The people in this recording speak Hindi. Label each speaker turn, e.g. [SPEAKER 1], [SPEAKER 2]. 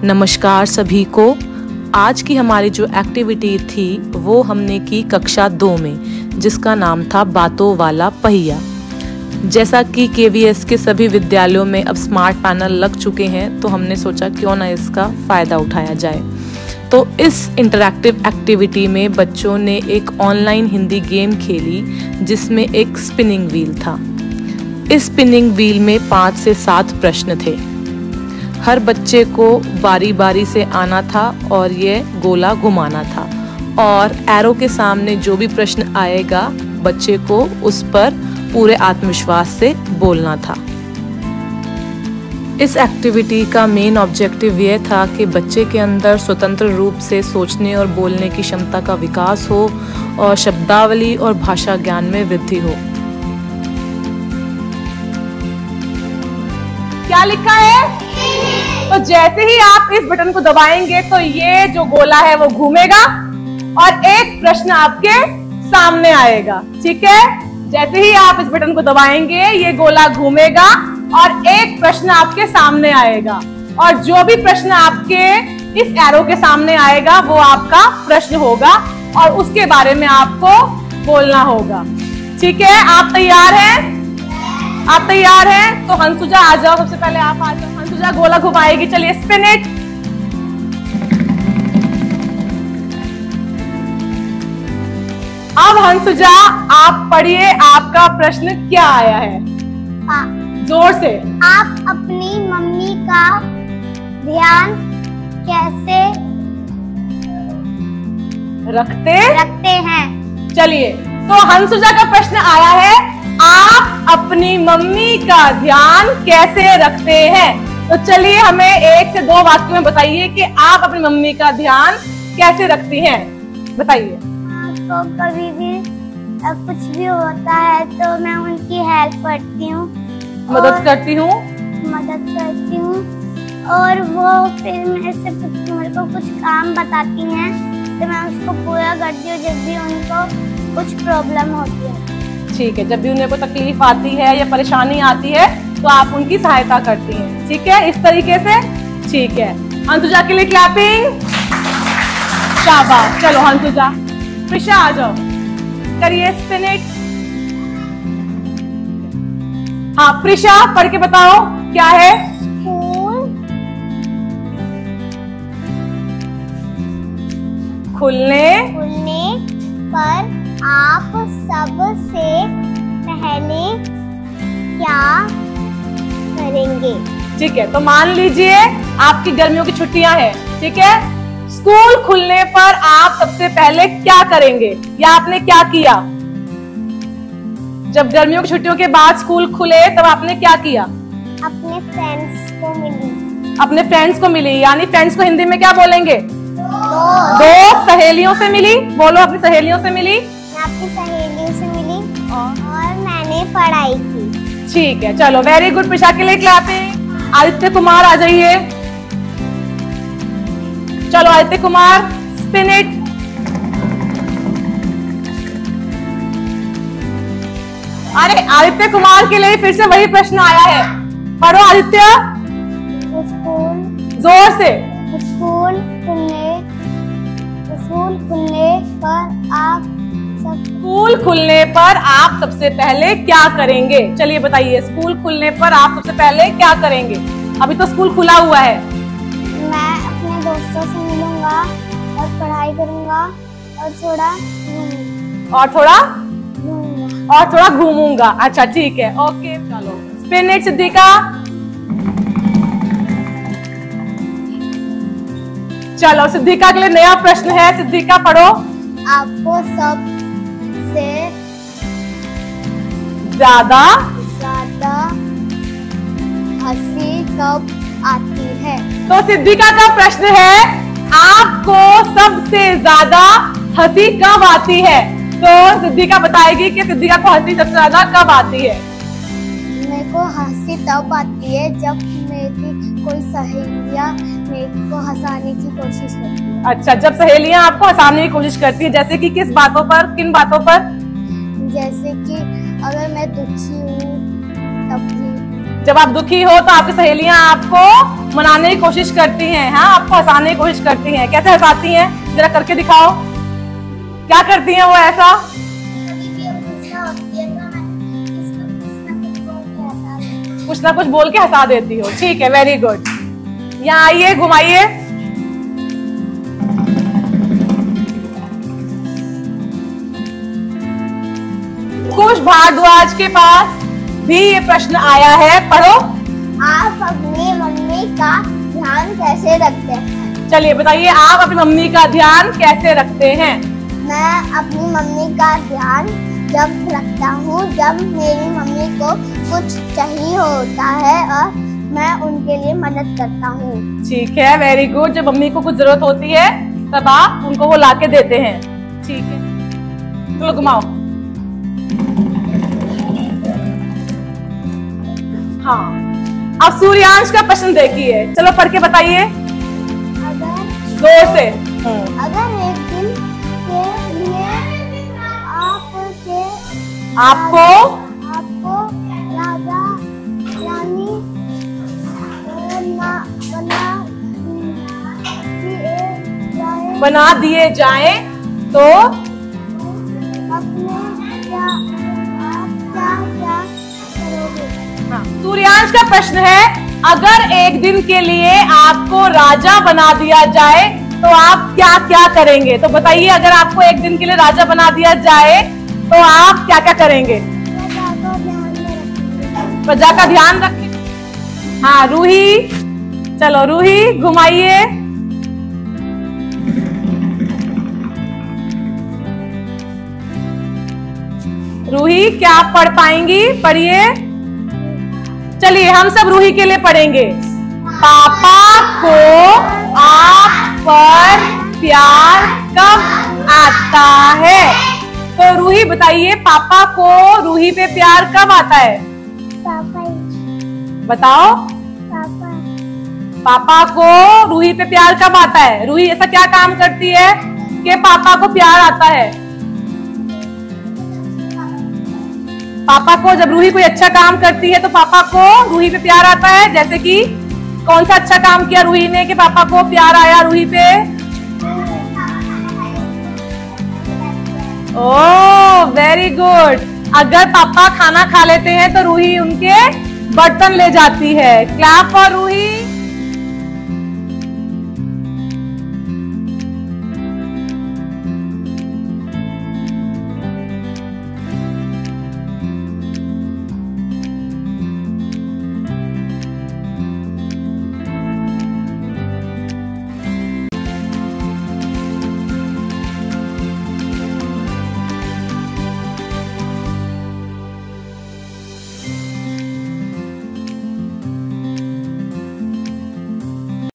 [SPEAKER 1] नमस्कार सभी को। आज की हमारी जो एक्टिविटी थी वो हमने की कक्षा 2 में, जिसका नाम था बातों वाला पहिया। जैसा कि केवीएस के सभी विद्यालयों में अब स्मार्ट पैनल लग चुके हैं, तो हमने सोचा क्यों ना इसका फ़ायदा उठाया जाए। तो इस इंटरैक्टिव एक्टिविटी में बच्चों ने एक ऑनलाइन हिंदी गेम खेली जिसमें एक स्पिनिंग व्हील था। इस स्पिनिंग व्हील में 5 से 7 प्रश्न थे। हर बच्चे को बारी बारी से आना था और ये गोला घुमाना था, और एरो के सामने जो भी प्रश्न आएगा बच्चे को उस पर पूरे आत्मविश्वास से बोलना था। इस एक्टिविटी का मेन ऑब्जेक्टिव ये था कि बच्चे के अंदर स्वतंत्र रूप से सोचने और बोलने की क्षमता का विकास हो और शब्दावली और भाषा ज्ञान में वृद्धि हो।
[SPEAKER 2] क्या लिखा है? तो जैसे ही आप इस बटन को दबाएंगे तो ये जो गोला है वो घूमेगा और एक प्रश्न आपके सामने आएगा। ठीक है, जैसे ही आप इस बटन को दबाएंगे ये गोला घूमेगा और एक प्रश्न आपके सामने आएगा, और जो भी प्रश्न आपके इस एरो के सामने आएगा वो आपका प्रश्न होगा और उसके बारे में आपको बोलना होगा। ठीक है, आप तैयार हैं? आप तैयार हैं? तो हंसुजा आ जाओ, सबसे पहले आप आ जाओ। हंसुजा गोला घुमाएगी, चलिए स्पिन इट। अब हंसुजा आप पढ़िए, आपका प्रश्न क्या आया है? जोर से।
[SPEAKER 3] आप अपनी मम्मी का ध्यान कैसे रखते हैं?
[SPEAKER 2] चलिए, तो हंसुजा का प्रश्न आया है, आप अपनी मम्मी का ध्यान कैसे रखते हैं? तो चलिए हमें 1 से 2 वाक्य में बताइए कि आप अपनी मम्मी का ध्यान कैसे रखती हैं। बताइए।
[SPEAKER 3] आपको कभी भी कुछ भी होता है तो मैं उनकी हेल्प करती हूँ,
[SPEAKER 2] मदद करती हूँ,
[SPEAKER 3] और वो फिर मेरे को कुछ काम बताती हैं तो मैं उसको पूरा करती हूँ जब भी उनको कुछ प्रॉब्लम होती है।
[SPEAKER 2] ठीक है, जब भी उन्हें कोई तकलीफ आती है या परेशानी आती है तो आप उनकी सहायता करती हैं। ठीक है, इस तरीके से। ठीक है, हंसुजा के लिए क्लैपिंग। शाबाश। चलो हंसुजा, प्रिशा आ जाओ, करिए स्पिन इट। हाँ प्रिशा, पढ़ के बताओ क्या है? खुलने
[SPEAKER 3] पर आप सबसे पहले क्या करेंगे?
[SPEAKER 2] ठीक है, तो मान लीजिए आपकी गर्मियों की छुट्टियां हैं। ठीक है, स्कूल खुलने पर आप सबसे पहले क्या करेंगे या आपने क्या किया? जब गर्मियों की छुट्टियों के बाद स्कूल खुले तब आपने क्या किया?
[SPEAKER 3] अपने फ्रेंड्स को मिली।
[SPEAKER 2] अपने फ्रेंड्स को मिली, यानी फ्रेंड्स को हिंदी में क्या बोलेंगे? दोस्त। सहेलियों से मिली, बोलो अपनी सहेलियों से मिली।
[SPEAKER 3] अपनी सहेलियों से मिली और मैंने पढ़ाई की।
[SPEAKER 2] ठीक है, चलो वेरी गुड। प्रिशा के लिए क्लैपिंग। आदित्य कुमार आ जाइए। चलो आदित्य कुमार, स्पिन इट। अरे आदित्य कुमार के लिए फिर से वही प्रश्न आया है, पढ़ो आदित्य। जोर से।
[SPEAKER 3] स्कूल
[SPEAKER 2] खुलने पर आप सबसे पहले क्या करेंगे? चलिए बताइए, स्कूल खुलने पर आप सबसे पहले क्या करेंगे? अभी तो स्कूल खुला हुआ है।
[SPEAKER 3] मैं अपने दोस्तों से मिलूंगा और पढ़ाई करूंगा और थोड़ा
[SPEAKER 2] घूमूंगा। अच्छा ठीक है, ओके। चलो स्पिन इट सिद्धिका। चलो सिद्धिका के लिए नया प्रश्न है, सिद्धिका पढ़ो।
[SPEAKER 3] आपको सबसे
[SPEAKER 2] ज्यादा
[SPEAKER 3] हंसी कब आती है?
[SPEAKER 2] तो सिद्धिका का प्रश्न है, आपको सबसे ज्यादा हंसी कब आती है? तो सिद्धिका बताएगी कि सिद्धिका को हंसी सबसे ज्यादा कब आती है।
[SPEAKER 3] मेरे को हंसी तब आती है जब मेरी कोई सहेलियां मेरे को हंसाने की कोशिश करती है।
[SPEAKER 2] अच्छा, जब सहेलियां आपको हंसाने की कोशिश करती है, जैसे कि किस बातों पर, किन बातों पर?
[SPEAKER 3] जैसे कि अगर मैं दुखी हूँ तब भी
[SPEAKER 2] जब आप दुखी हो तो आपकी सहेलियां आपको मनाने की कोशिश करती हैं, हाँ, आपको हंसाने की कोशिश करती हैं। कैसे हंसाती हैं, जरा करके दिखाओ, क्या करती हैं वो ऐसा? कुछ ना कुछ बोल के हंसा देती हो। ठीक है, वेरी गुड। यहाँ आइए, घुमाइए। कुश भारद्वाज के पास भी ये प्रश्न आया है, पढ़ो।
[SPEAKER 3] आप अपनी मम्मी का ध्यान कैसे रखते हैं?
[SPEAKER 2] चलिए बताइए, आप अपनी मम्मी का ध्यान कैसे रखते हैं?
[SPEAKER 3] मैं अपनी मम्मी का ध्यान जब रखता हूँ जब मेरी मम्मी को कुछ चाहिए होता है और मैं उनके लिए मदद करता हूँ। ठीक
[SPEAKER 2] है, वेरी गुड। जब मम्मी को कुछ जरूरत होती है तब आप उनको वो लाके देते हैं। ठीक है, चलो घुमाओ। हाँ, अब सूर्यांश का प्रश्न देखिए, चलो पढ़ के बताइए जोर से।
[SPEAKER 3] अगर एक दिन के लिए
[SPEAKER 2] आपको
[SPEAKER 3] राजा रानी
[SPEAKER 2] बना दिए जाएं तो सूर्यांश का प्रश्न है, अगर एक दिन के लिए आपको राजा बना दिया जाए तो आप क्या क्या करेंगे? तो बताइए, अगर आपको एक दिन के लिए राजा बना दिया जाए तो आप क्या क्या करेंगे? प्रजा का ध्यान रखें। हाँ रूही, चलो रूही घुमाइए। रूही, क्या आप पढ़ पाएंगी? पढ़िए। चलिए हम सब रूही के लिए पढ़ेंगे। पापा को आप पर प्यार कब आता है? तो रूही बताइए, पापा को रूही पे प्यार कब आता है? बताओ। पापा को रूही पे प्यार कब आता है? रूही ऐसा क्या काम करती है कि पापा को प्यार आता है? पापा को जब रूही कोई अच्छा काम करती है तो पापा को रूही पे प्यार आता है। जैसे कि कौन सा अच्छा काम किया रूही ने कि पापा को प्यार आया रूही पे? Oh very good. अगर पापा खाना खा लेते हैं तो रूही उनके बर्तन ले जाती है। Clap for Ruhi.